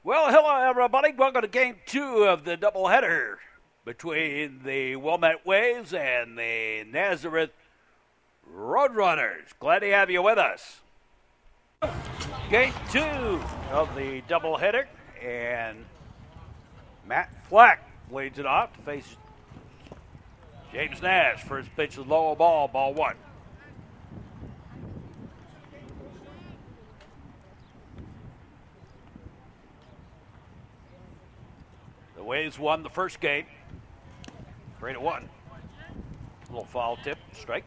Well, hello, everybody. Welcome to Game 2 of the doubleheader between the Wilmette Waves and the Nazareth Roadrunners. Glad to have you with us. Game 2 of the doubleheader, and Matt Fleck leads it off to face James Nash. First pitch is low ball, ball one. The Waves won the first game, 3-1. A little foul tip, strike.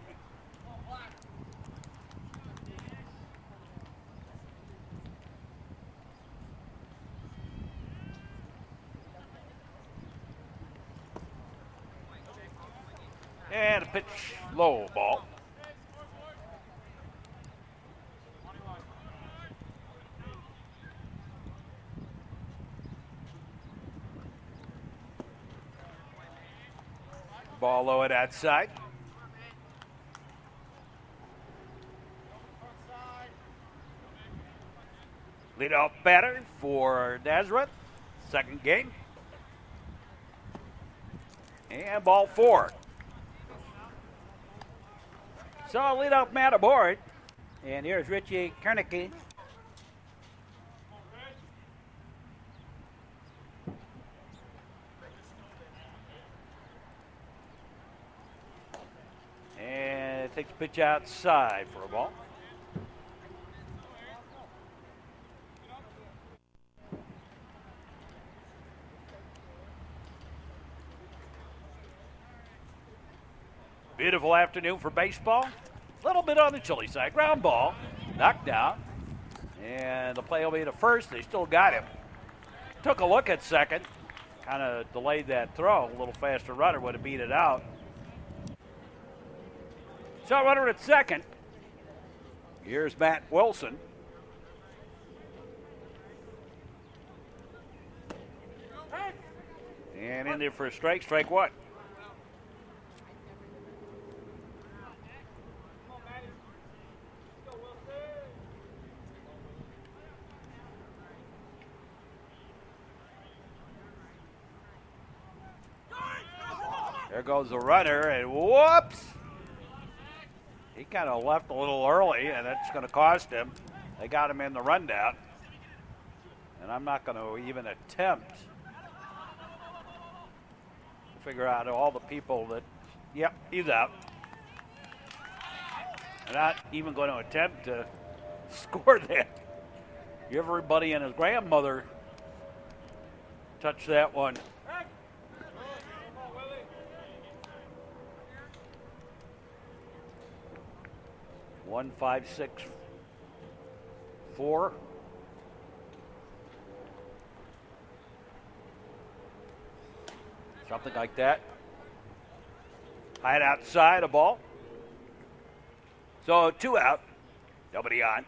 And a pitch, low ball. Ball low at outside. Leadoff batter for Nazareth, second game. And ball four. So leadoff man aboard. And here's Richie Kernicki. And takes a pitch outside for a ball. Beautiful afternoon for baseball. A little bit on the chilly side. Ground ball, knocked down. And the play will be to first. They still got him. Took a look at second. Kind of delayed that throw. A little faster runner would have beat it out. So runner at second. Here's Matt Wilson. And in there for a strike, strike one. There goes the runner, and whoops! He kind of left a little early, and that's going to cost him. They got him in the rundown. And I'm not going to even attempt to figure out all the people that, yep, he's out. I'm not even going to attempt to score that. Everybody and his grandmother touched that one. 1-5-6-4. Something like that. High outside a ball. So 2 out. Nobody on.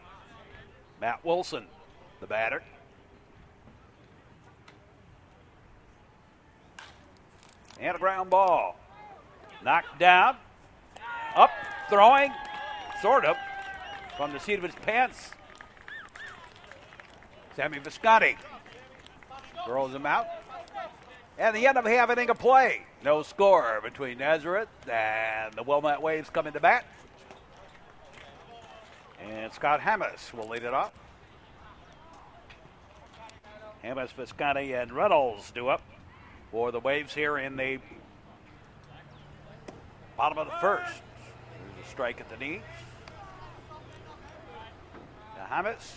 Matt Wilson, the batter. And a ground ball. Knocked down. Up, throwing. Sort of, from the seat of his pants. Sammy Visconti throws him out. And the end of half inning of play. No score between Nazareth and the Wilmette Waves coming to bat. And Scott Hammes will lead it off. Hammes, Visconti, and Reynolds do up for the Waves here in the bottom of the first. There's a strike at the knee. Hammes.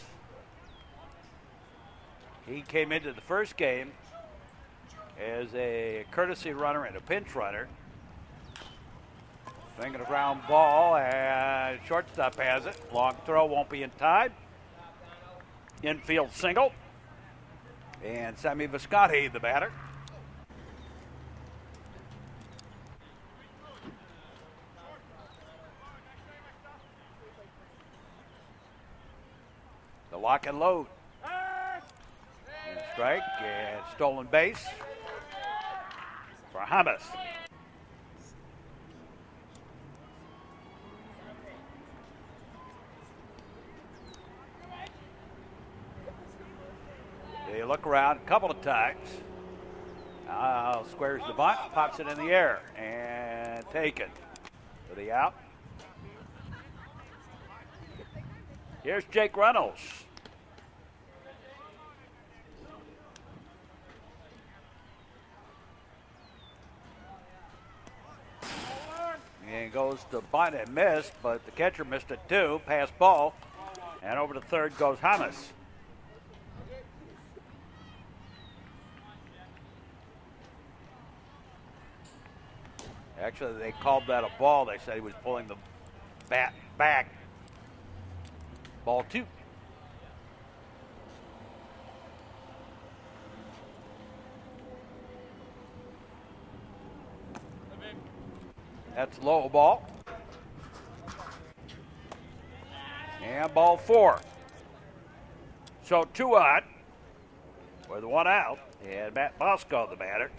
He came into the first game as a courtesy runner and a pinch runner. Thinking a ground ball, and shortstop has it. Long throw won't be in time. Infield single. And Sammy Visconti, the batter. The lock and load. And strike and stolen base for Hammes. look around a couple of times. Squares the bunt, pops it in the air, and taken. To the out. Here's Jake Reynolds. And goes to bunt and miss, but the catcher missed it too. Pass ball. And over to third goes Hamas. Actually, they called that a ball. They said he was pulling the bat back. Ball two. That's low ball. And ball four. So 2 out with 1 out. And Matt Bosco, the batter.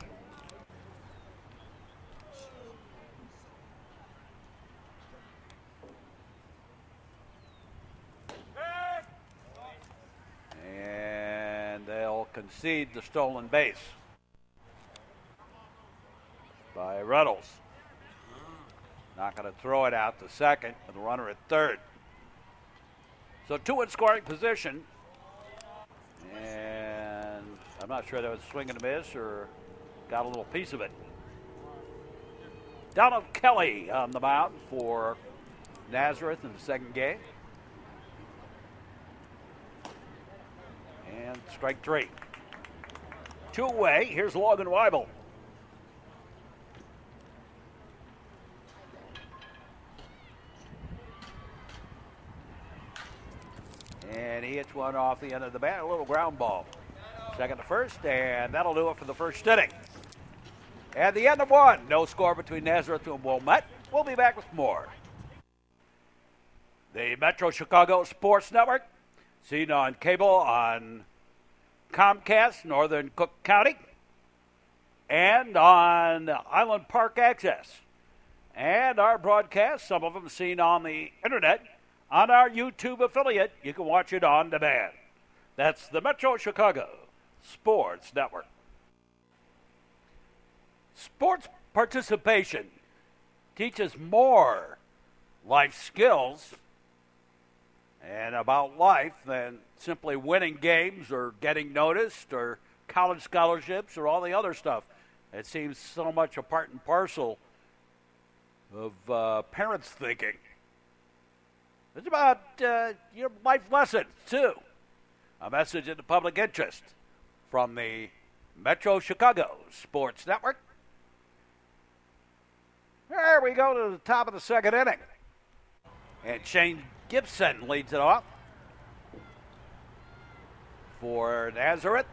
And they'll concede the stolen base by Reynolds. Not going to throw it out to second with the runner at third. So 2 in scoring position. And I'm not sure that was swing and a miss or got a little piece of it. Donald Kelly on the mound for Nazareth in the second game. And strike 3. 2 away. Here's Logan Weibel. And he hits one off the end of the bat, a little ground ball. Second to first, and that'll do it for the first inning. At the end of 1, no score between Nazareth and Wilmette. We'll be back with more. The Metro Chicago Sports Network, seen on cable on Comcast, Northern Cook County, and on Island Park Access. And our broadcasts, some of them seen on the internet, on our YouTube affiliate. You can watch it on demand. That's the Metro Chicago Sports Network. Sports participation teaches more life skills and about life than simply winning games or getting noticed or college scholarships or all the other stuff. It seems so much a part and parcel of parents' thinking. It's about your life lessons, too. A message in the public interest from the Metro Chicago Sports Network. There we go to the top of the second inning. And Shane Gibson leads it off for Nazareth.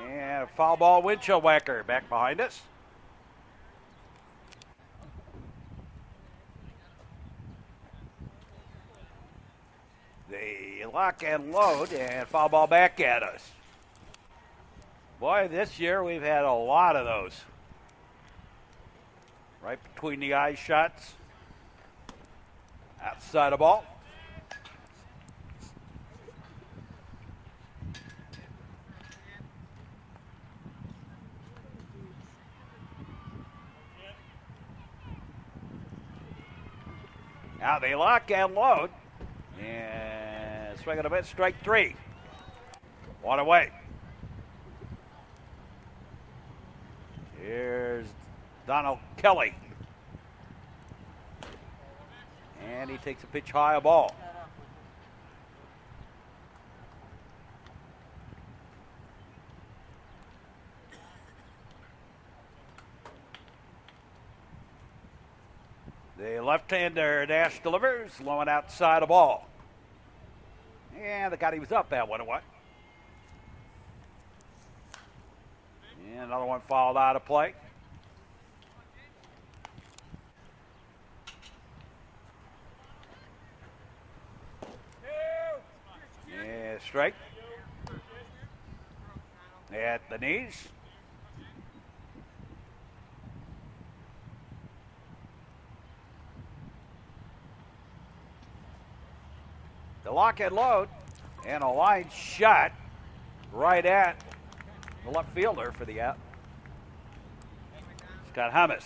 And a foul ball windshield whacker back behind us. They lock and load, and foul ball back at us. Boy, this year we've had a lot of those. Right between the eye shots. Outside the ball. Now they lock and load. And swing it a bit, strike 3. 1 away. Here's Donald Kelly. And he takes a pitch high, a ball. The left-hander dash delivers, low and outside a ball. And the guy he was up at 1 away. And another one fouled out of play. Yeah, strike. At the knees. The lock and load, and a line shot right at the left fielder for the out. Scott Hummus.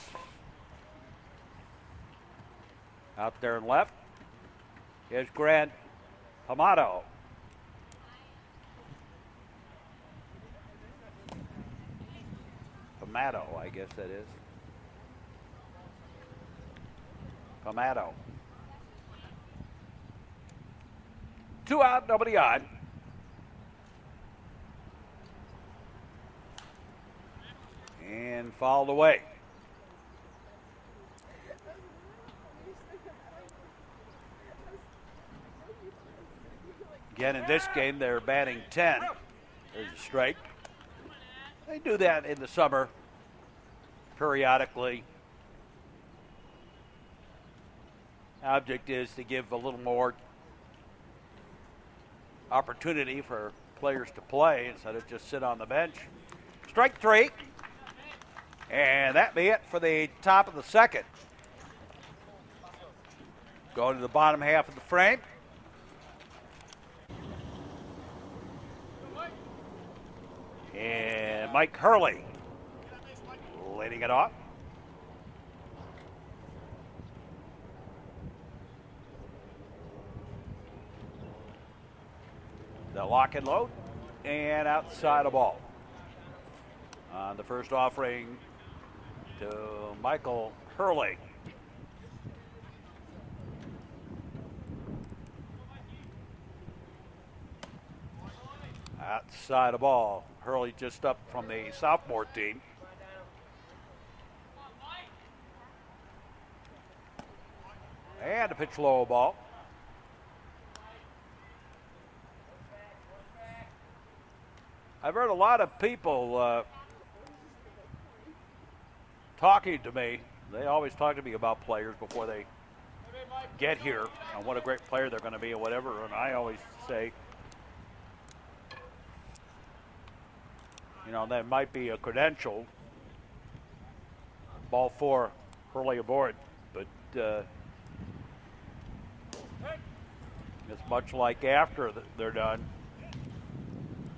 Out there in left. Here's Grant Pamato. Pamato, I guess that is. Pamato. 2 out, nobody on. And fouled away. Again, in this game, they're batting 10. There's a strike. They do that in the summer periodically. Object is to give a little more opportunity for players to play instead of just sit on the bench. Strike 3. And that be it for the top of the second. Going to the bottom half of the frame. And Mike Hurley leading it off. The lock and load, and outside a ball. On the first offering to Michael Hurley. Outside a ball. Hurley just up from the sophomore team. And a pitch low ball. I've heard a lot of people talking to me. They always talk to me about players before they get here and what a great player they're going to be and whatever. And I always say, you know, that might be a credential. Ball 4, Hurley aboard. But it's much like after they're done.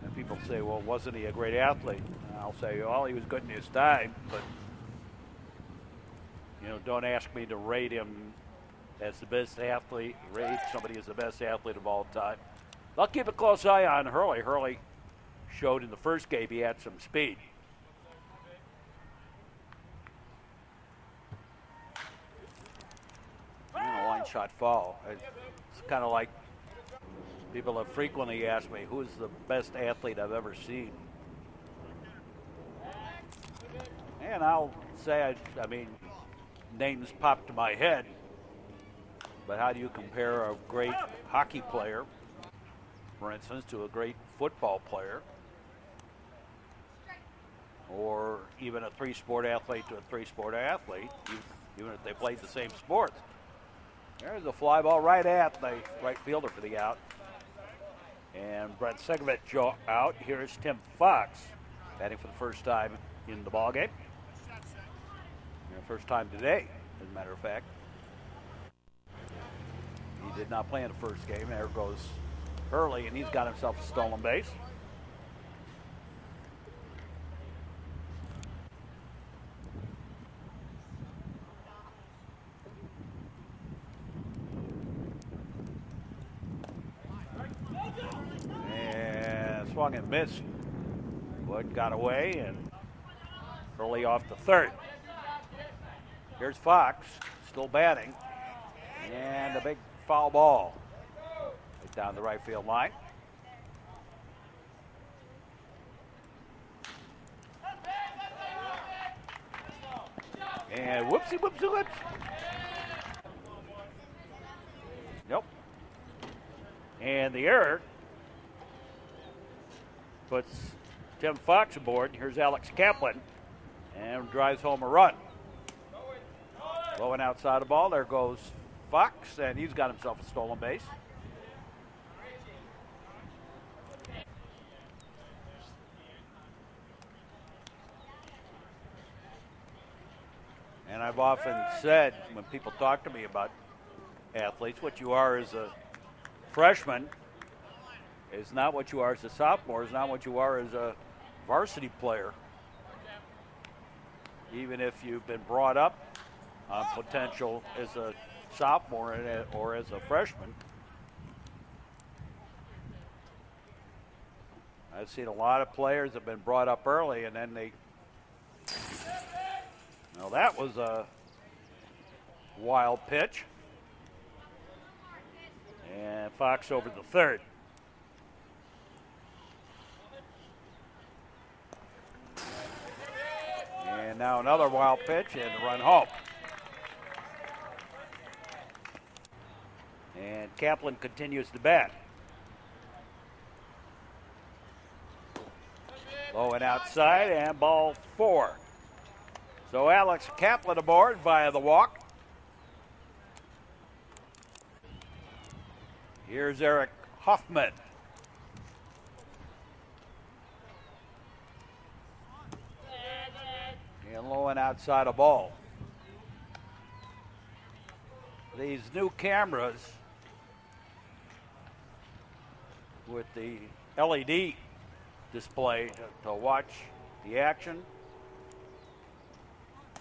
And people say, well, wasn't he a great athlete? And I'll say, well, he was good in his time, but, you know, don't ask me to rate him as the best athlete, rate somebody as the best athlete of all time. I'll keep a close eye on Hurley. Hurley showed in the first game he had some speed. And a line shot foul. It's kind of like people have frequently asked me, who's the best athlete I've ever seen? And I'll say, I mean, names pop to my head, but how do you compare a great hockey player, for instance, to a great football player? Or even a three-sport athlete to a three-sport athlete, even if they played the same sports. There's a fly ball right at the right fielder for the out. And Brent Segovich out. Here's Tim Fox batting for the first time in the ballgame. First time today, as a matter of fact. He did not play in the first game. There goes Hurley, and he's got himself a stolen base. Swung and missed. Wood got away, and Hurley off the third. Here's Fox, still batting, and a big foul ball right down the right field line. And whoopsie, whoopsie, whoops. Nope. And the error puts Tim Fox aboard. Here's Alex Kaplan and drives home a run. Low and outside the ball. There goes Fox, and he's got himself a stolen base. And I've often said when people talk to me about athletes, what you are is a freshman is not what you are as a sophomore, is not what you are as a varsity player. Even if you've been brought up on potential as a sophomore or as a freshman. I've seen a lot of players have been brought up early and then they. Well, that was a wild pitch. And Fox over the third. And now another wild pitch and a run home. And Kaplan continues to bat. Low and outside, and ball 4. So Alex Kaplan aboard via the walk. Here's Eric Hoffman. And low and outside a ball. These new cameras with the LED display to watch the action.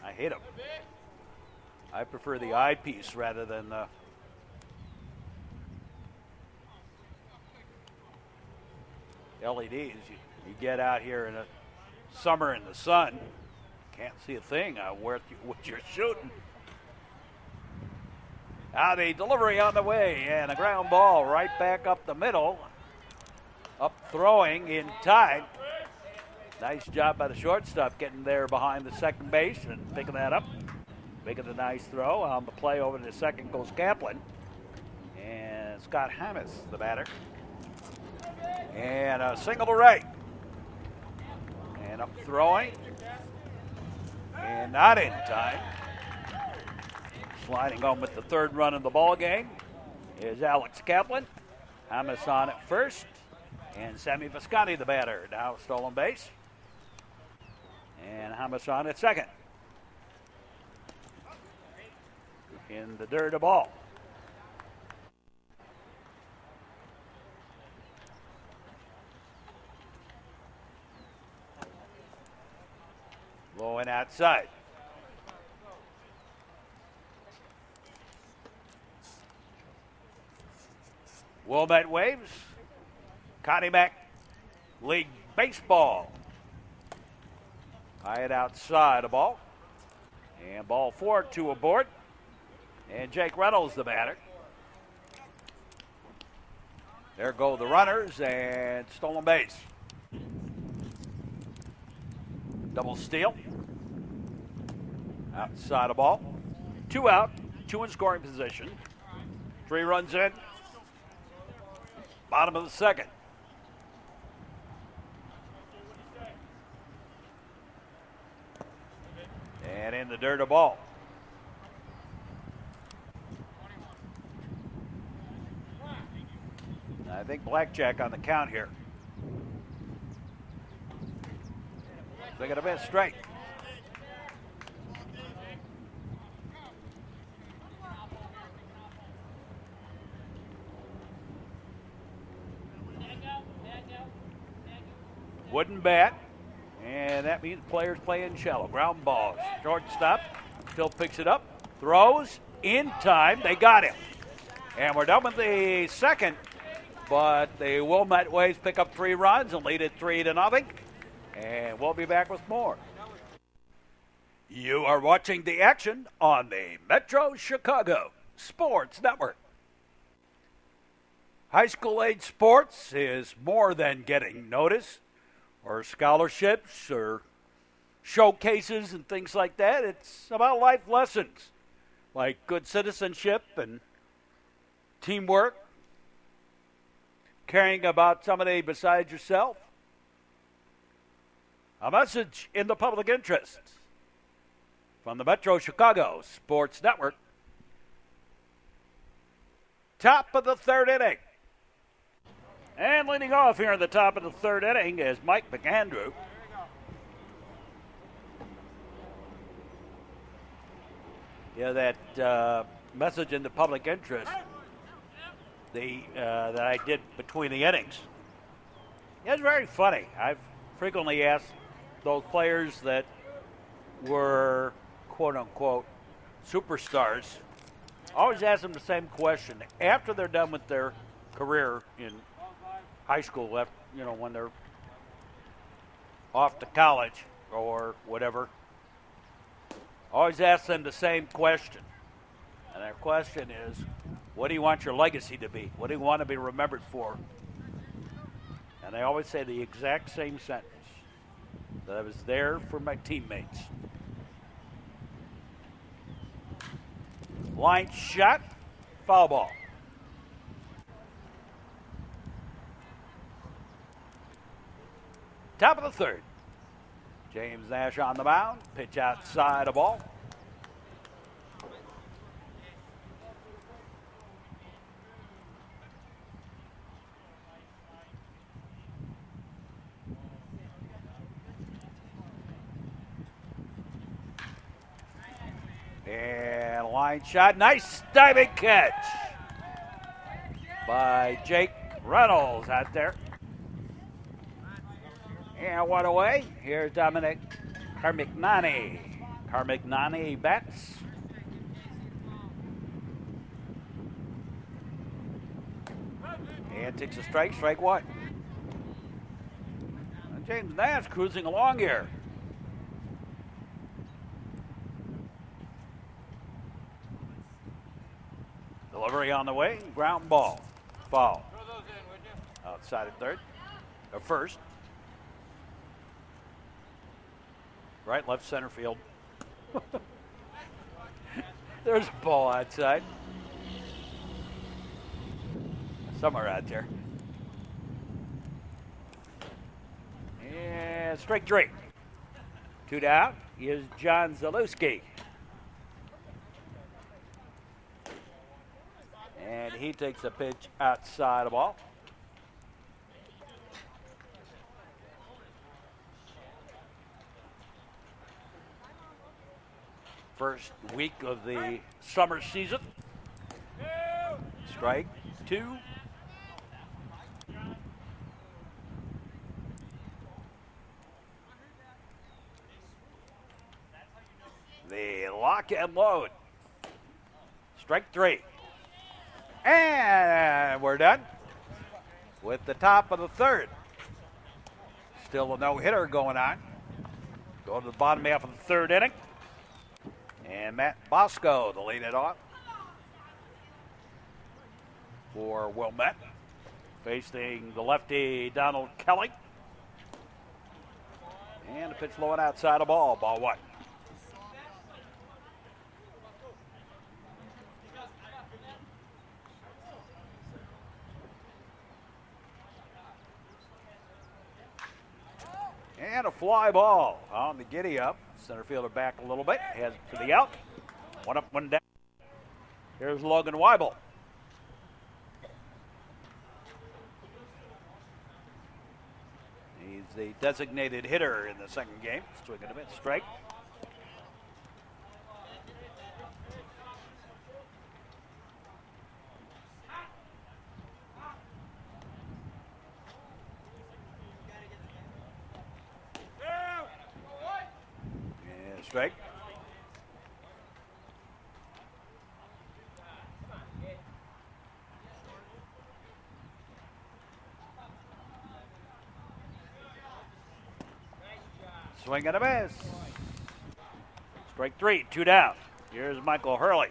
I hate them. I prefer the eyepiece rather than the LEDs. You get out here in the summer in the sun, can't see a thing what you're shooting. Now the delivery on the way and a ground ball right back up the middle. Up throwing in time. Nice job by the shortstop getting there behind the second base and picking that up. Making a nice throw. On the play over to second goes Kaplan. And Scott Hammis, the batter. And a single to right. And up throwing. And not in time. Sliding home with the third run of the ball game is Alex Kaplan. Hammis on at first. And Sammy Visconti, the batter, now stolen base. And Hammis on at second. In the dirt, a ball. Low and outside. Wilmette Waves. Connie Mack, League Baseball. High it outside a ball. And ball 4, 2 aboard. And Jake Reynolds, the batter. There go the runners and stolen base. Double steal. Outside a ball. 2 out, 2 in scoring position. 3 runs in. Bottom of the second. And in the dirt, a ball. I think blackjack on the count here. They got a bit straight. Wooden bat. And that means players playing shallow. Ground ball. Shortstop still picks it up. Throws in time. They got him. And we're done with the second. But the Wilmette Waves pick up 3 runs and lead it 3-0. And we'll be back with more. You are watching the action on the Metro Chicago Sports Network. High school age sports is more than getting notice, or scholarships, or showcases and things like that. It's about life lessons, like good citizenship and teamwork, caring about somebody besides yourself. A message in the public interest from the Metro Chicago Sports Network. Top of the third inning. And leading off here in the top of the third inning is Mike McAndrew. Yeah, that message in the public interest. that I did between the innings. It's very funny. I've frequently asked those players that were quote unquote superstars, always ask them the same question after they're done with their career in high school, when they're off to college or whatever. Always ask them the same question. And their question is, what do you want your legacy to be? What do you want to be remembered for? And they always say the exact same sentence, that I was there for my teammates. Line shot, foul ball. Top of the third. James Nash on the mound, pitch outside a ball. And line shot, nice diving catch by Jake Reynolds out there. And one away. Here's Dominic Carmignani. Carmignani bats. And takes a strike, strike one. And James Nash cruising along here. Delivery on the way, ground ball. Foul. Throw those in, would you? Outside at third. Or first. Right, left, center field. There's a ball outside. Somewhere out there. And strike three. Two down. Here's John Zalewski. And he takes a pitch outside the ball. First week of the summer season. Strike two. The lock and load. Strike three. And we're done with the top of the third. Still a no-hitter going on. Go to the bottom half of the third inning. And Matt Bosco to lead it off for Wilmette. Facing the lefty Donald Kelly. And a pitch low and outside a ball. Ball one. And a fly ball on the giddy up. Center fielder back a little bit. Heads for the out. One up, one down. Here's Logan Weibel. He's the designated hitter in the second game. Swinging a bit, strike. Strike. Swing and a miss. Strike three, two down. Here's Michael Hurley.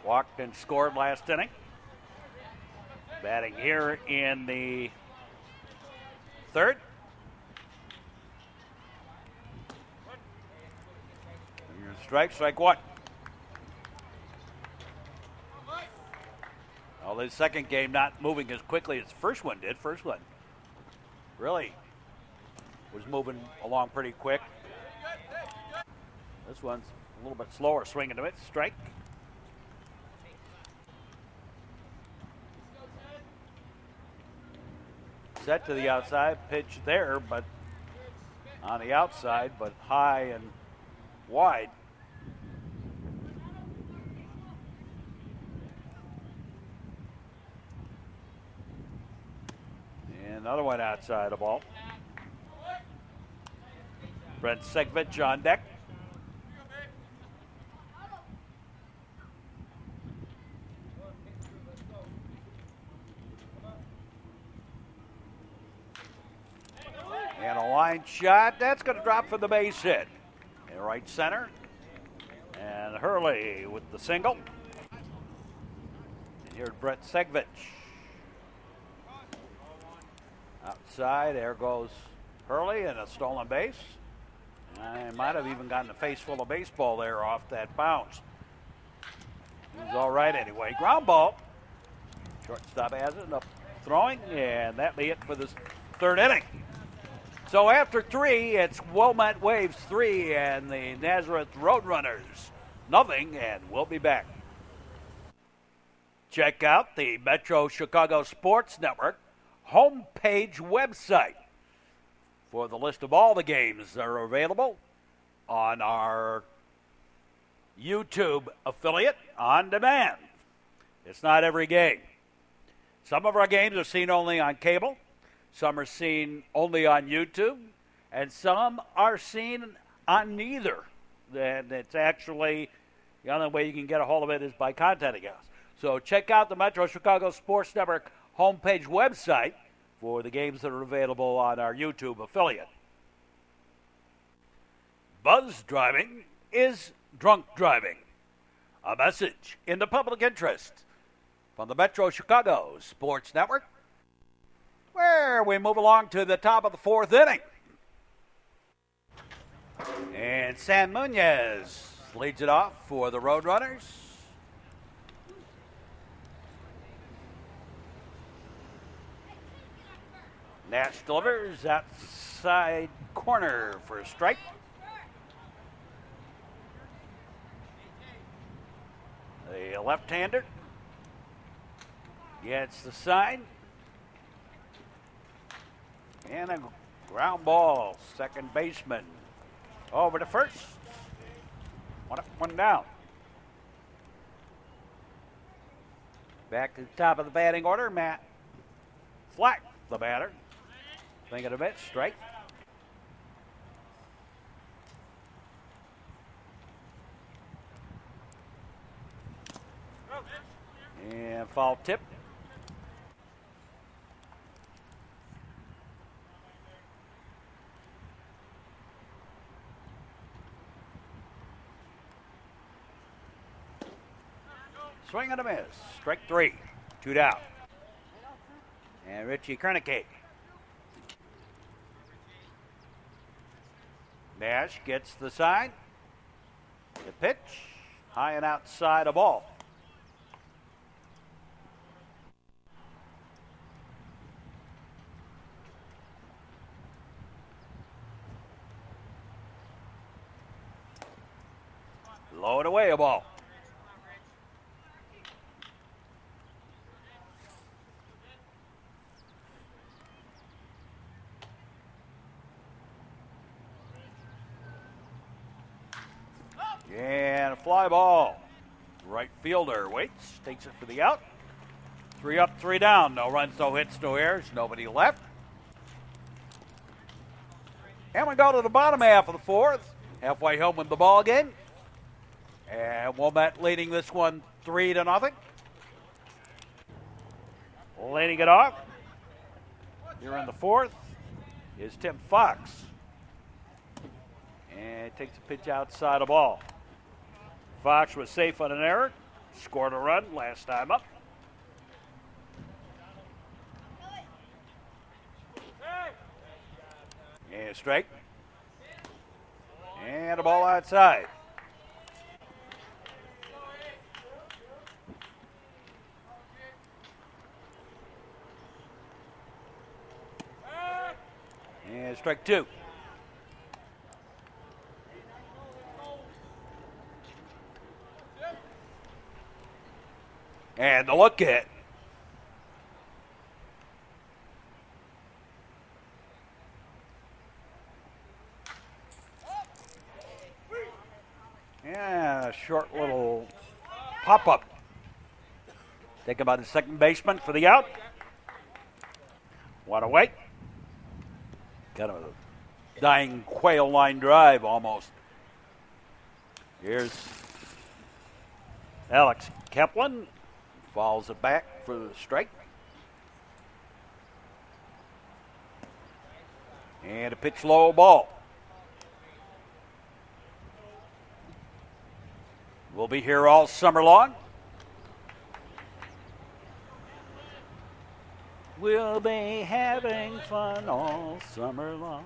Walked and scored last inning. Batting here in the third. Strike one. Well, the second game not moving as quickly as the first one did. First one really was moving along pretty quick. This one's a little bit slower. Swinging to it. Strike. Set to the outside. Pitch there, but on the outside, but high and wide. Another one outside the ball. Brent Segvich on deck. And a line shot. That's going to drop for the base hit. In right center. And Hurley with the single. And here's Brent Segvich. Outside, there goes Hurley and a stolen base. And might have even gotten a face full of baseball there off that bounce. He was all right anyway. Ground ball. Shortstop has it up throwing, and that'll be it for this third inning. So after 3, it's Wilmette Waves 3 and the Nazareth Roadrunners nothing, and we'll be back. Check out the Metro Chicago Sports Network homepage website for the list of all the games that are available on our YouTube affiliate on demand. It's not every game. Some of our games are seen only on cable, some are seen only on YouTube, and some are seen on neither. And it's actually, the only way you can get a hold of it is by contacting us. So check out the Metro Chicago Sports Network homepage website for the games that are available on our YouTube affiliate. Buzz driving is drunk driving. A message in the public interest from the Metro Chicago Sports Network, where we move along to the top of the 4th inning. And San Munoz leads it off for the Roadrunners. Nash delivers outside corner for a strike. The left-hander gets the sign. And a ground ball. Second baseman over to first. One up, one down. Back to the top of the batting order, Matt Flack, the batter. Thinking of it, strike. And foul tip. Swing and a miss. Strike 3. 2 down. And Richie Kernicke. Nash gets the sign. The pitch. High and outside a ball. Low and away a ball. And a fly ball. Right fielder waits, takes it for the out. 3 up, 3 down. No runs, no hits, no errors, nobody left. And we go to the bottom half of the 4th. Halfway home with the ball game. And Wilmette leading this one 3-0. Leading it off here in the 4th is Tim Fox. And takes a pitch outside the ball. Fox was safe on an error. Scored a run last time up. And a strike. And a ball outside. And strike 2. And the look at. Yeah, a short little pop-up. Taken by the second baseman for the out. One away. Kind of a dying quail line drive almost. Here's Alex Kaplan. Fouls it back for the strike. And a pitch low ball. We'll be here all summer long. We'll be having fun all summer long.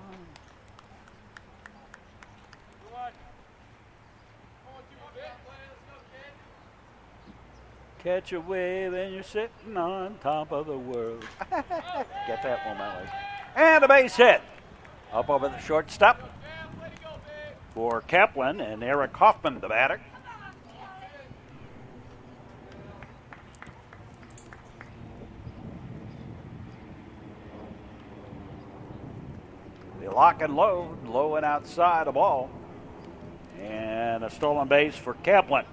Catch a wave and you're sitting on top of the world. Get that one, Alex. And a base hit. Up over the shortstop for Kaplan and Eric Hoffman, the batter. They lock and load, low and outside a ball. And a stolen base for Kaplan.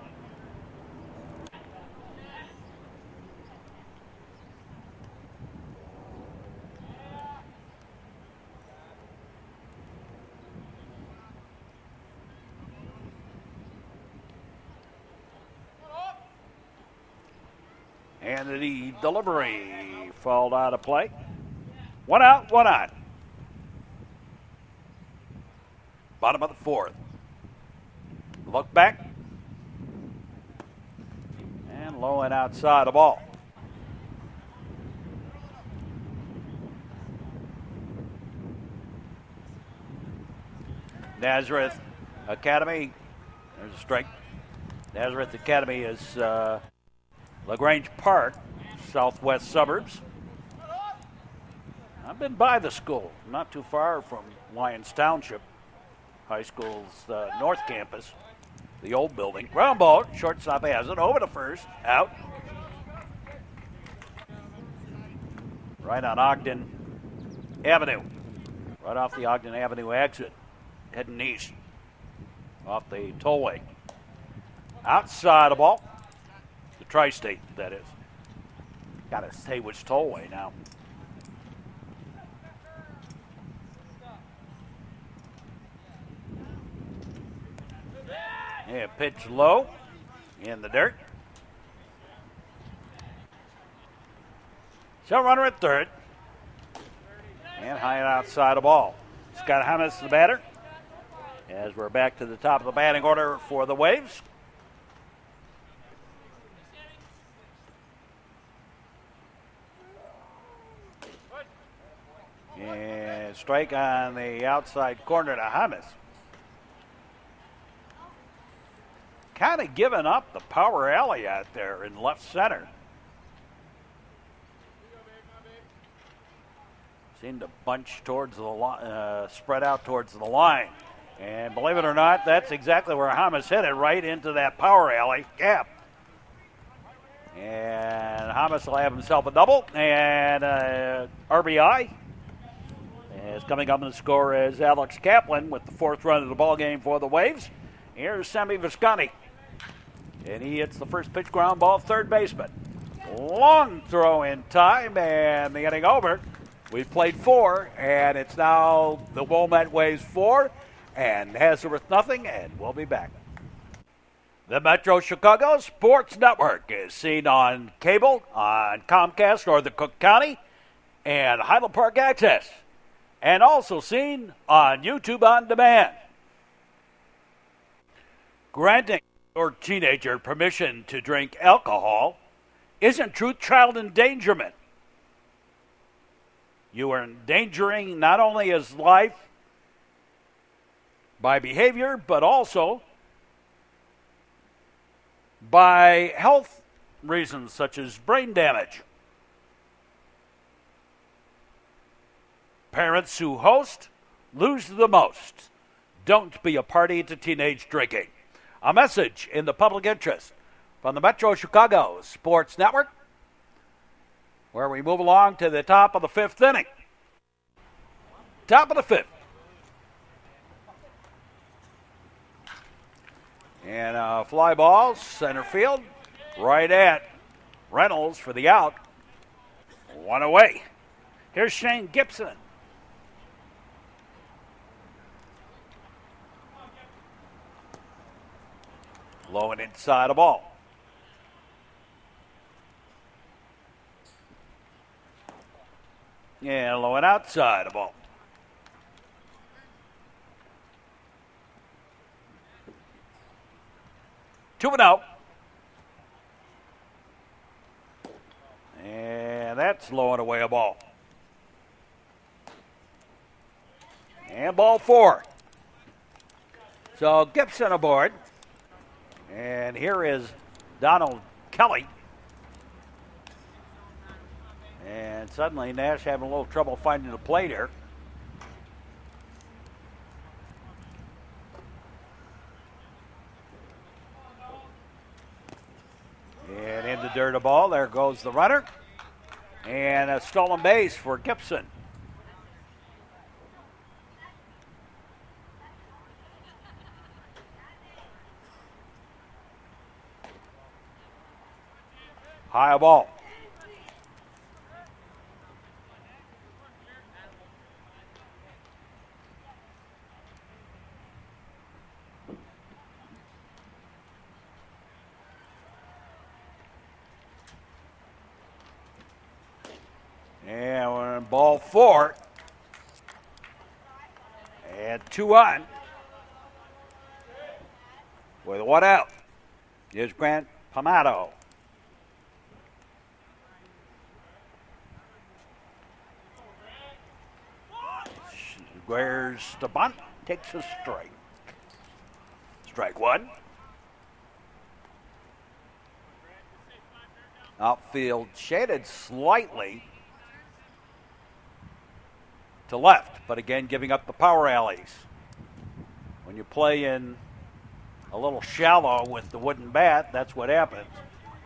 And the delivery fouled out of play. One out, one on. Bottom of the fourth. Look back. And low and outside a ball. Nazareth Academy. There's a strike. Nazareth Academy is LaGrange Park, southwest suburbs. I've been by the school, not too far from Lyons Township High School's north campus, the old building. Ground ball, shortstop has it, over to first, out. Right on Ogden Avenue, right off the Ogden Avenue exit, heading east, off the tollway. Outside the ball. The Tri-State, that is. Got to say which tollway now. Yeah, pitch low in the dirt. So runner at third. And high and outside the ball. Scott Hamas, the batter. As we're back to the top of the batting order for the Waves. And strike on the outside corner to Hamas. Kind of giving up the power alley out there in left center. Seemed to bunch towards the spread out towards the line. And believe it or not, that's exactly where Hamas hit it, right into that power alley gap. And Hamas will have himself a double and RBI. As coming up in the score is Alex Kaplan with the fourth run of the ball game for the Waves. Here's Sammy Visconti. And he hits the first pitch ground ball, third baseman. Long throw in time, and the inning over. We've played four, and it's now the Wilmette Waves 4 and Nazareth nothing, and we'll be back. The Metro Chicago Sports Network is seen on cable, on Comcast, Northern Cook County, and Highland Park Access, and also seen on YouTube On Demand. Granting your teenager permission to drink alcohol isn't true child endangerment. You are endangering not only his life by behavior, but also by health reasons such as brain damage. Parents who host lose the most. Don't be a party to teenage drinking. A message in the public interest from the Metro Chicago Sports Network, where we move along to the top of the fifth inning. Top of the fifth. And a fly ball, center field, right at Reynolds for the out. One away. Here's Shane Gibson. Low and inside a ball. And low and outside a ball. Two and out. And that's low and away a ball. And ball four. So Gibson aboard. And here is Donald Kelly. And suddenly Nash having a little trouble finding the plate here. And in the dirt a ball. There goes the runner. And a stolen base for Gibson. High ball. And ball four. And 2 on. With 1 out. Here's Grant Pamato. Where's the bunt? Takes a strike. Strike one. Outfield shaded slightly to left, but again giving up the power alleys. When you play in a little shallow with the wooden bat, that's what happens.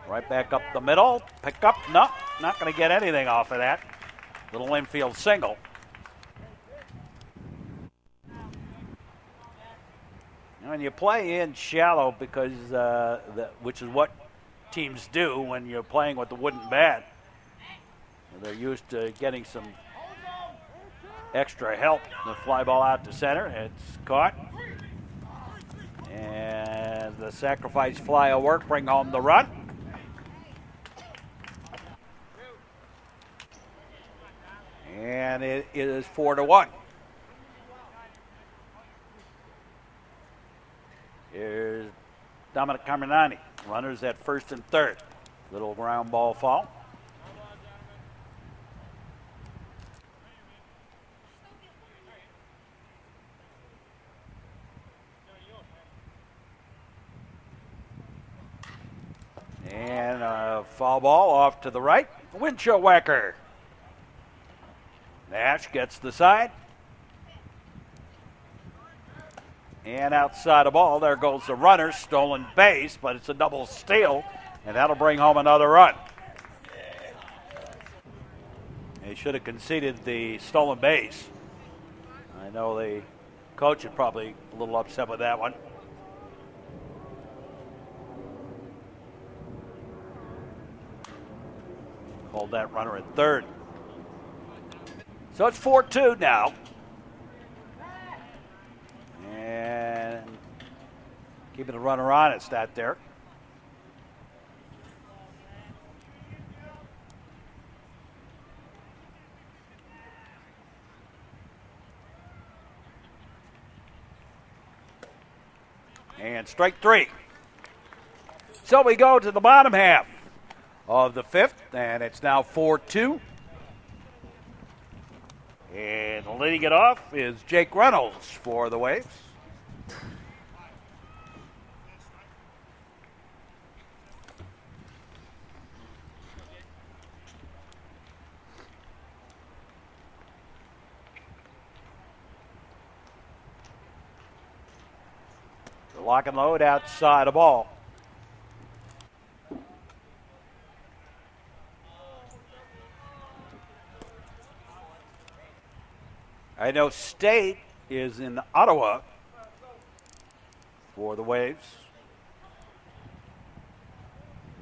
Right back up the middle. Pick up. No, not going to get anything off of that. Little infield single. When you play in shallow, because which is what teams do when you're playing with the wooden bat, they're used to getting some extra help. The fly ball out to center. It's caught. And the sacrifice fly will work, bring home the run. And it is 4-1. Here's Dominic Carminani. Runners at first and third. Little ground ball fall. And a foul ball off to the right. Windshield whacker. Nash gets the side. And outside the ball, there goes the runner. Stolen base, but it's a double steal, and that'll bring home another run. They should have conceded the stolen base. I know the coach is probably a little upset with that one. Hold that runner at third. So it's 4-2 now. And keeping the runner honest out there. And strike three. So we go to the bottom half of the fifth, and it's now 4-2. And leading it off is Jake Reynolds for the Waves. The lock and load outside a ball. I know State is in Ottawa for the Waves.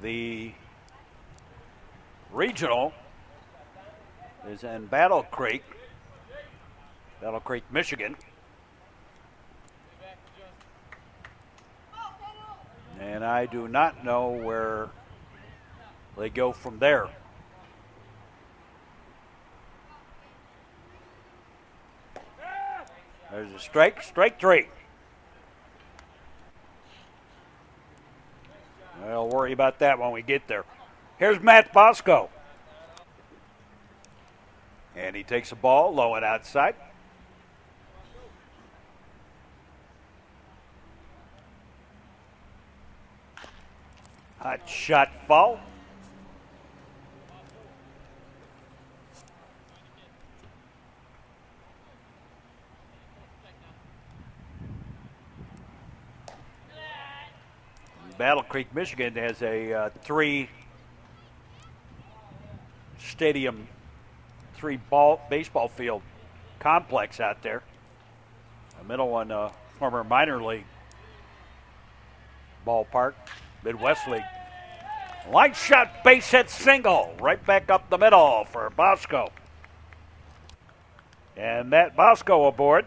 The regional is in Battle Creek, Michigan. And I do not know where they go from there. There's a strike 3. We'll worry about that when we get there. Here's Matt Bosco. And he takes the ball low and outside. Hot shot foul. Battle Creek, Michigan has a 3-stadium, 3-baseball field complex out there. The middle one, former minor league ballpark, Midwest League. Line shot, base hit single, right back up the middle for Bosco. And Matt Bosco aboard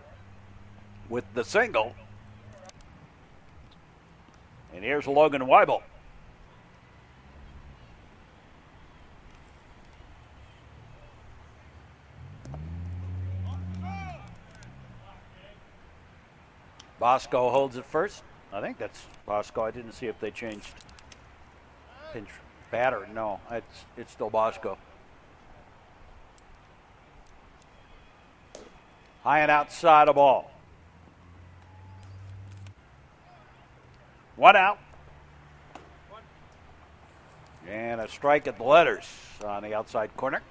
with the single. And here's Logan Weibel. Bosco holds it first. I think that's Bosco. I didn't see if they changed pinch batter. No, it's still Bosco. High and outside of ball. 1 out. And a strike at the letters on the outside corner.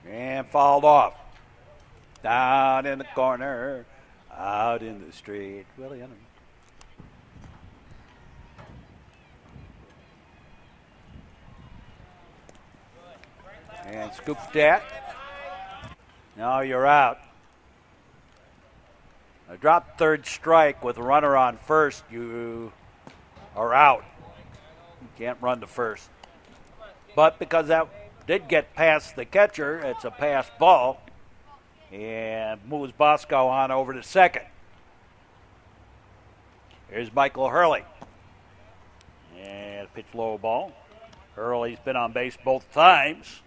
And fouled off. Down in the corner, out in the street. William. And scooped that. Now you're out. A drop third strike with a runner on first. You are out. You can't run to first. But because that did get past the catcher, it's a pass ball. And moves Bosco on over to second. Here's Michael Hurley. And pitch low ball. Hurley's been on base both times.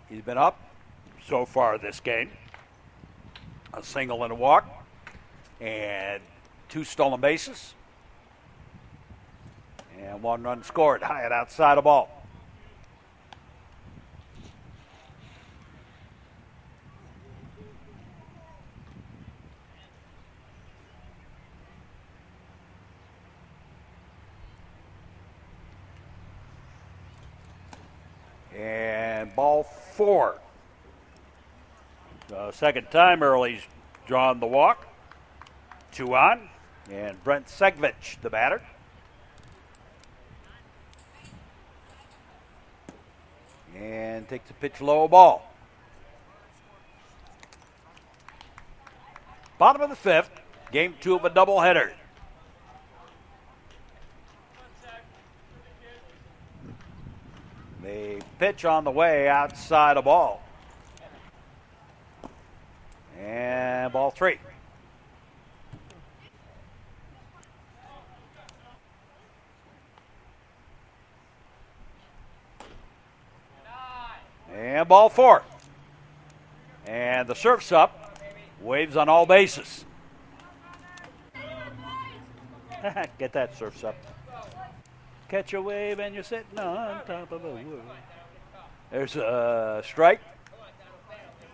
He's been up so far this game. A single and a walk. And 2 stolen bases. And 1 run scored. High and outside of ball. And ball 4. Second time Early's drawn the walk. 2 on. And Brent Segvich, the batter. And takes a pitch low ball. Bottom of the 5th. Game 2 of a doubleheader. The pitch on the way outside of ball. And ball 3. And ball 4. And the surf's up. Waves on all bases. Get that, surf's up. Catch a wave and you're sitting on top of a wave. There's a strike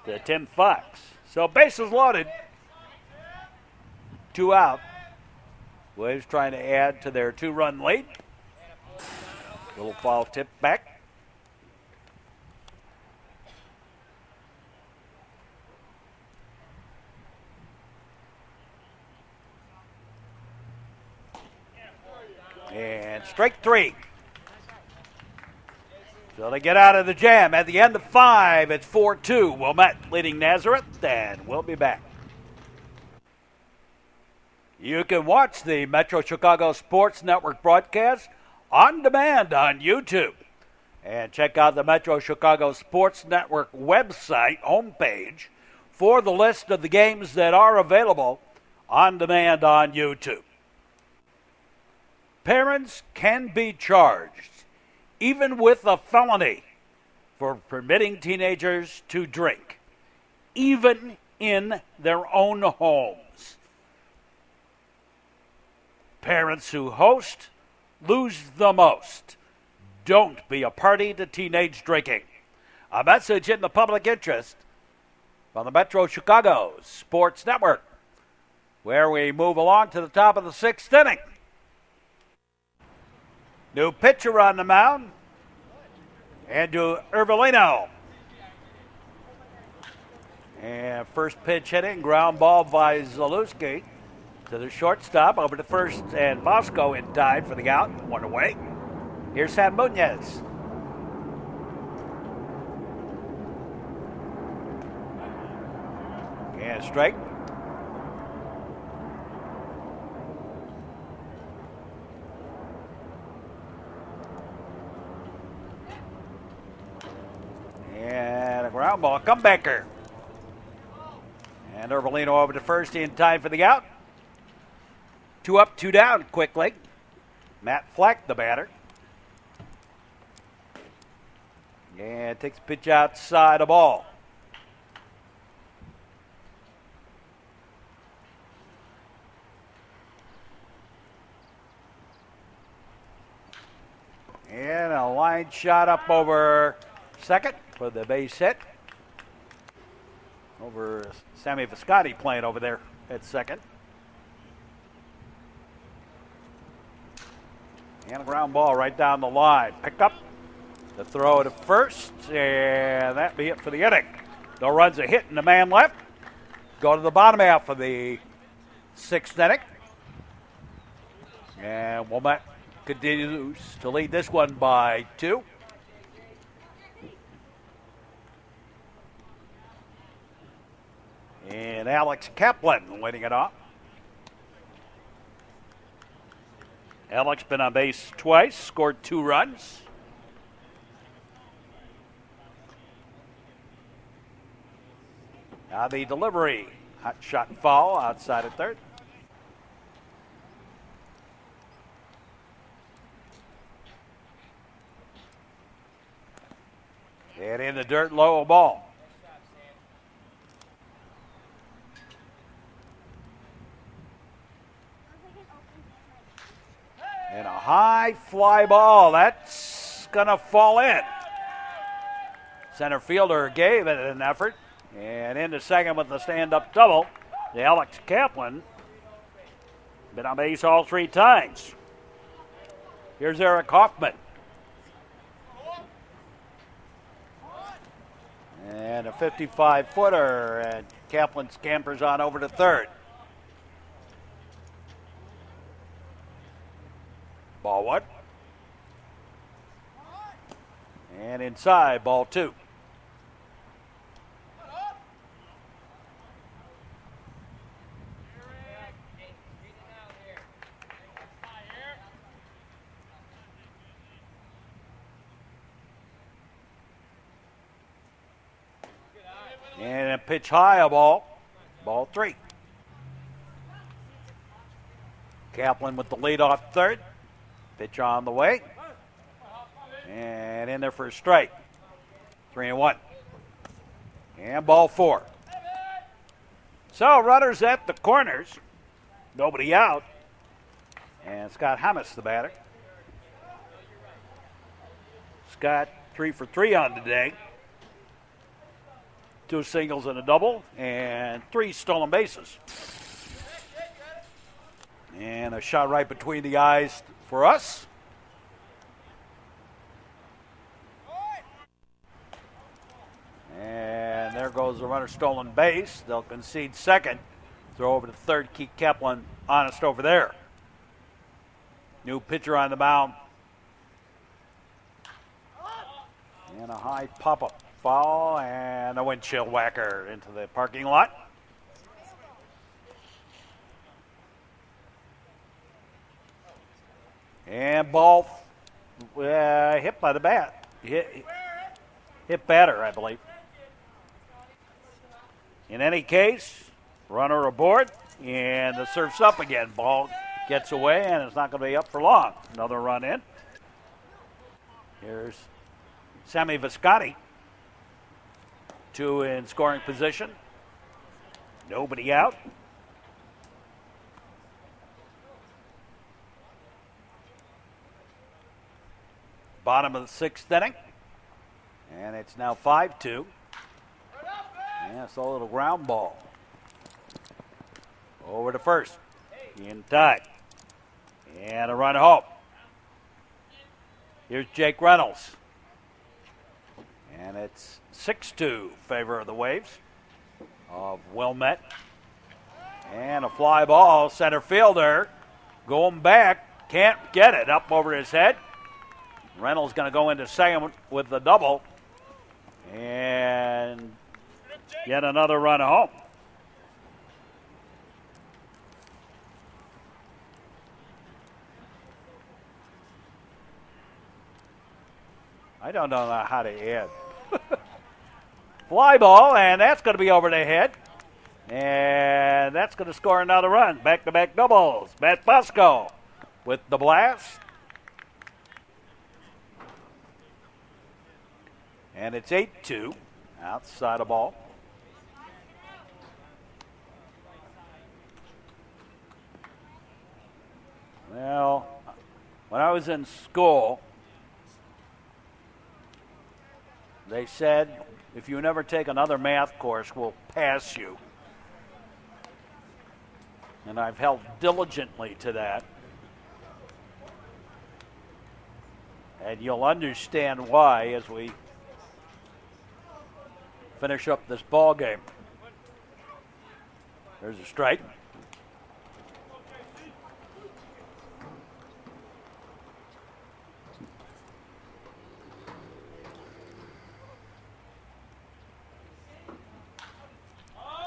to Tim Fox. So bases loaded. 2 out. Waves trying to add to their 2-run lead. Little foul tip back. And strike 3. So they get out of the jam. At the end of 5, it's 4-2. Wilmette leading Nazareth, and we'll be back. You can watch the Metro Chicago Sports Network broadcast on demand on YouTube. And check out the Metro Chicago Sports Network website homepage for the list of the games that are available on demand on YouTube. Parents can be charged, even with a felony, for permitting teenagers to drink, even in their own homes. Parents who host lose the most. Don't be a party to teenage drinking. A message in the public interest from the Metro Chicago Sports Network, where we move along to the top of the sixth inning. New pitcher on the mound, Andrew Ervelino. And first pitch hitting, ground ball by Zalewski to the shortstop, over to first, and Bosco in time for the out, one away. Here's Sam Munoz. And strike. And a ground ball, comebacker. And Ervelino over to first in time for the out. 2 up, 2 down quickly. Matt Fleck, the batter. And takes a pitch outside a ball. And a line shot up over second for the base hit. Over Sammy Viscotti playing over there at second. And a ground ball right down the line. Pick up the throw to first, and that be it for the inning. No runs, a hit, and the man left. Go to the bottom half of the sixth inning. And Wilmette continues to lead this one by 2. And Alex Kaplan leading it off. Alex been on base twice, scored 2 runs. Now the delivery, hot shot foul outside of third. And in the dirt, low ball. And a high fly ball. That's going to fall in. Center fielder gave it an effort. And into second with the stand-up double. The Alex Kaplan. Been on base all 3 times. Here's Eric Hoffman. And a 55-footer. And Kaplan scampers on over to third. Ball 1. And inside, ball 2. And a pitch high, a ball. Ball 3. Kaplan with the lead off third. Pitch on the way. And in there for a strike. 3-1. And ball 4. So runners at the corners. Nobody out. And Scott Hamas, the batter. Scott 3 for 3 on the day. 2 singles and a double, and 3 stolen bases. And a shot right between the eyes for us. And there goes the runner stolen base. They'll concede second. Throw over to third, keep Kaplan honest over there. New pitcher on the mound. And a high pop-up. Foul and a windshield whacker into the parking lot. And ball hit by the bat. Hit batter, I believe. In any case, runner aboard, and the surf's up again. Ball gets away, and it's not going to be up for long. Another run in. Here's Sammy Visconti. 2 in scoring position. Nobody out. Bottom of the 6th inning. And it's now 5-2. Yeah, it's a little ground ball. Over to first. In tight. And a run home. Here's Jake Reynolds. And it's 6-2 favor of the Waves of Wilmette. And a fly ball. Center fielder going back. Can't get it. Up over his head. Reynolds going to go into second with the double. And get another run home. I don't know how to add. Fly ball, and that's going to be over the head. And that's going to score another run. Back-to-back doubles. Matt Bosco with the blast. And it's 8-2. Outside the ball. Well, when I was in school, they said, if you never take another math course, we'll pass you. And I've held diligently to that. And you'll understand why as we finish up this ball game. There's a strike.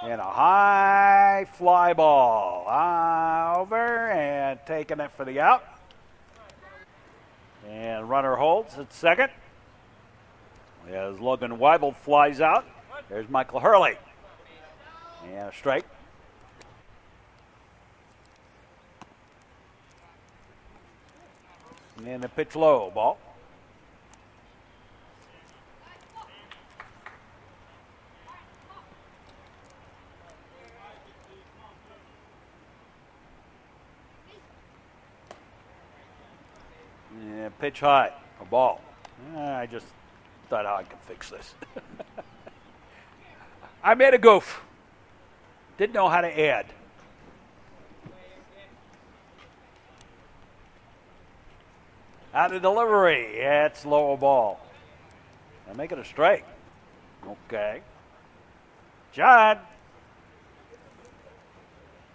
And a high fly ball over and taking it for the out. And runner holds at second. As Logan Weibel flies out. There's Michael Hurley. And a strike. And the pitch low, ball. And pitch high, a ball. I just thought I could fix this. I made a goof. Didn't know how to add. Out of delivery. It's low ball. I make it a strike. Okay. John.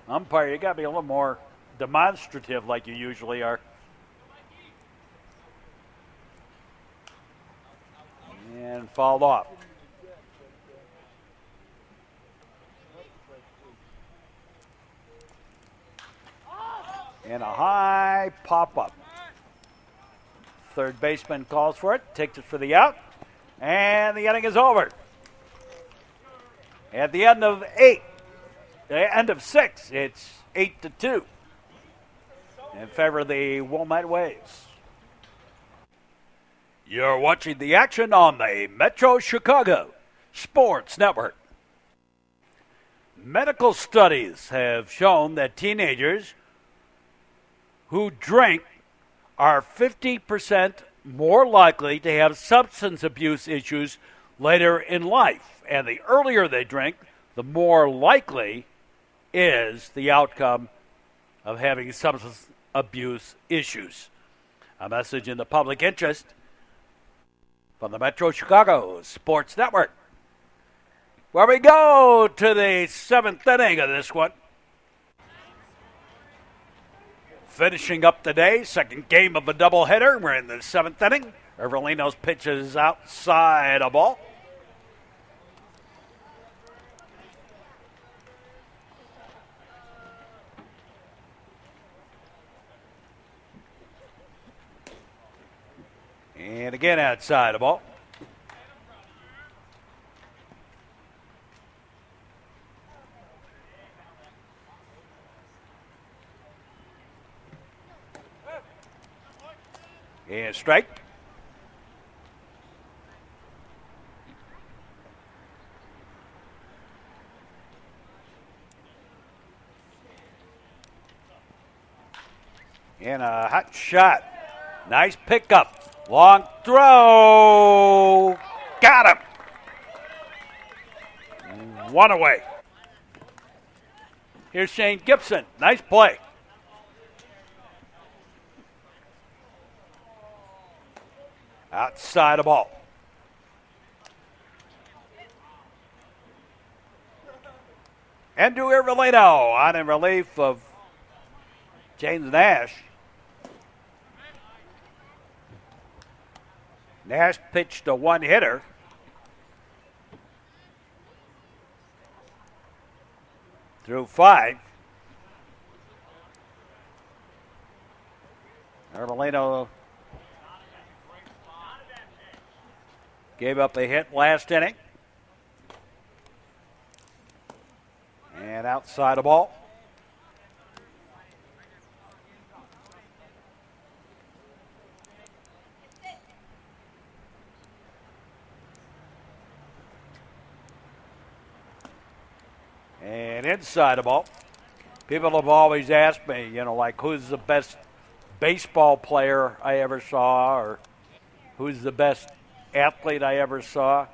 Umpire, you got to be a little more demonstrative like you usually are. And fouled off. And a high pop-up. Third baseman calls for it, takes it for the out, and the inning is over. At the end of 6, it's 8-2 in favor of the Wilmette Waves. You're watching the action on the Metro Chicago Sports Network. Medical studies have shown that teenagers who drink are 50% more likely to have substance abuse issues later in life. And the earlier they drink, the more likely is the outcome of having substance abuse issues. A message in the public interest from the Metro Chicago Sports Network, where we go to the 7th inning of this one. Finishing up today, second game of a doubleheader. We're in the 7th inning. Ervelino's pitch is outside a ball. Again outside the ball. And strike. And a hot shot. Nice pickup. Long throw. Got him. One away. Here's Shane Gibson. Nice play. Outside the ball. Andrew Irvelino on in relief of James Nash. Nash pitched a one-hitter. Through 5. Irvelino gave up a hit last inning. And outside the ball. And inside the ball. People have always asked me, like who's the best baseball player I ever saw, or who's the best athlete I ever saw,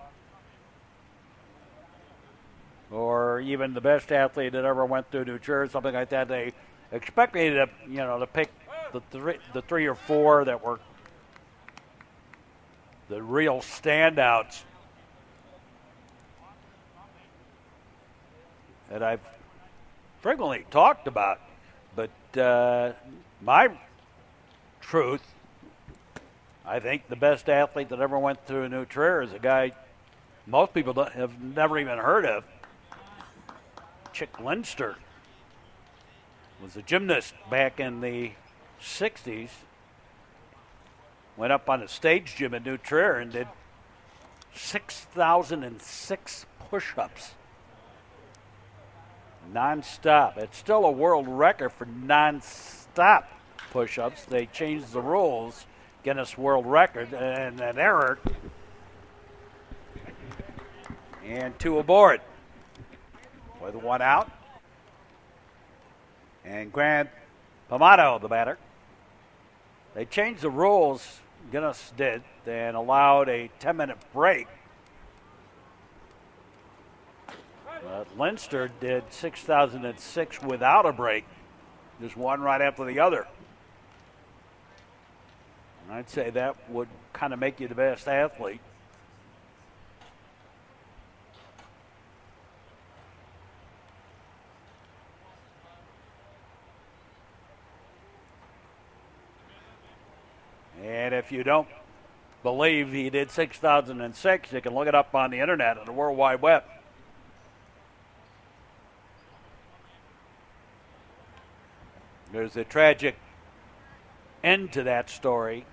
or even the best athlete that ever went through New Jersey, something like that. They expect me to, to pick the three or four that were the real standouts that I've frequently talked about. But my truth, I think the best athlete that ever went through New Trier is a guy most people have never even heard of. Chick Linster was a gymnast back in the 60s. Went up on a stage gym in New Trier and did 6,006 push-ups. Non-stop. It's still a world record for non-stop push-ups. They changed the rules. Guinness World Record, and an error. And 2 aboard. With 1 out. And Grant Pomato, the batter. They changed the rules, Guinness did, and allowed a 10-minute break. But Linster did 6,006 without a break. Just one right after the other. And I'd say that would kind of make you the best athlete. And if you don't believe he did 6,006, you can look it up on the internet on the World Wide Web. There's a tragic end to that story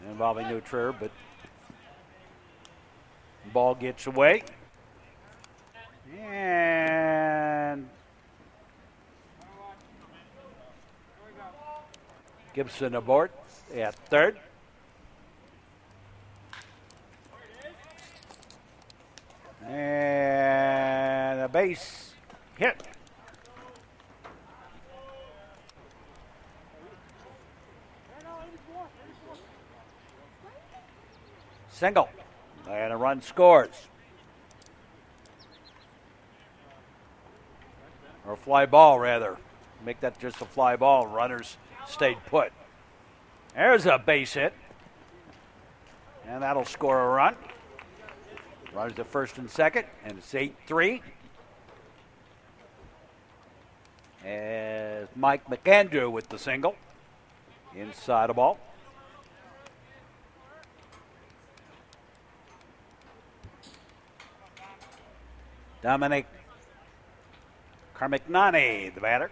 involving New Trier, but the ball gets away. And Gibson aboard at third. And a base hit. Single. And a run scores. Or a fly ball, rather. Make that just a fly ball. Runners stayed put. There's a base hit. And that'll score a run. Runners at first and second. And it's 8-3. As Mike McAndrew with the single. Inside the ball. Dominic Carmignani, the batter.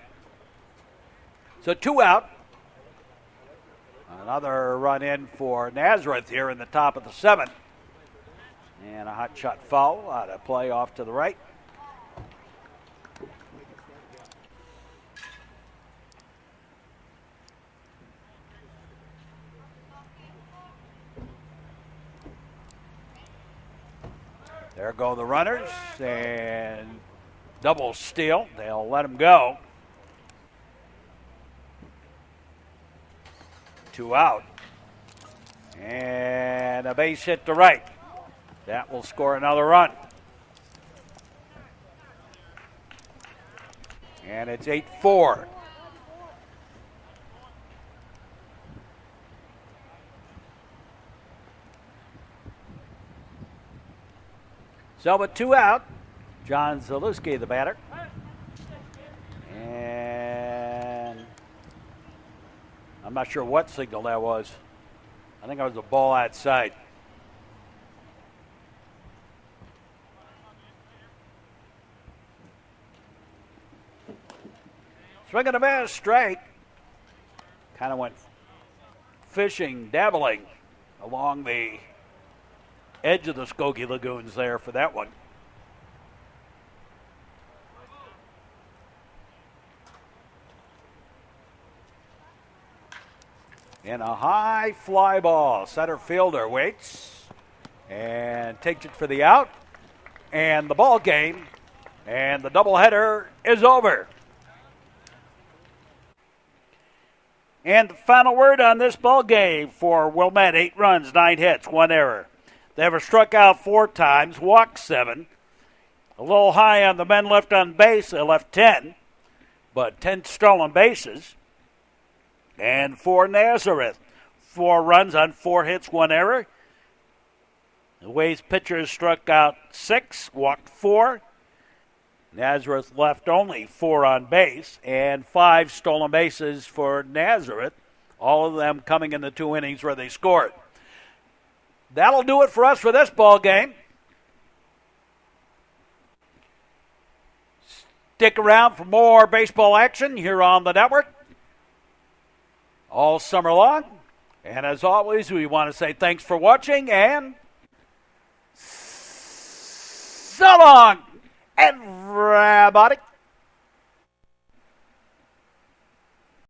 So 2 out Another run in for Nazareth here in the top of the 7th. And a hot shot foul out of play off to the right. There go the runners, and double steal. They'll let him go. 2 out. And a base hit to right. That will score another run. And it's 8-4. So with 2 out, John Zalewski, the batter. And I'm not sure what signal that was. I think it was a ball outside. Swing and a miss, strike. Kind of went fishing, dabbling along the edge of the Skokie Lagoons there for that one. And a high fly ball. Center fielder waits and takes it for the out. And the ball game and the doubleheader is over. And the final word on this ball game for Wilmette: 8 runs, 9 hits, 1 error. They have struck out 4 times, walked 7. A little high on the men left on base. They left 10, but 10 stolen bases. And for Nazareth, 4 runs on 4 hits, 1 error. The Ways pitchers struck out 6, walked 4. Nazareth left only 4 on base, and 5 stolen bases for Nazareth, all of them coming in the 2 innings where they scored. That'll do it for us for this ball game. Stick around for more baseball action here on the network all summer long. And as always, we want to say thanks for watching and so long, everybody.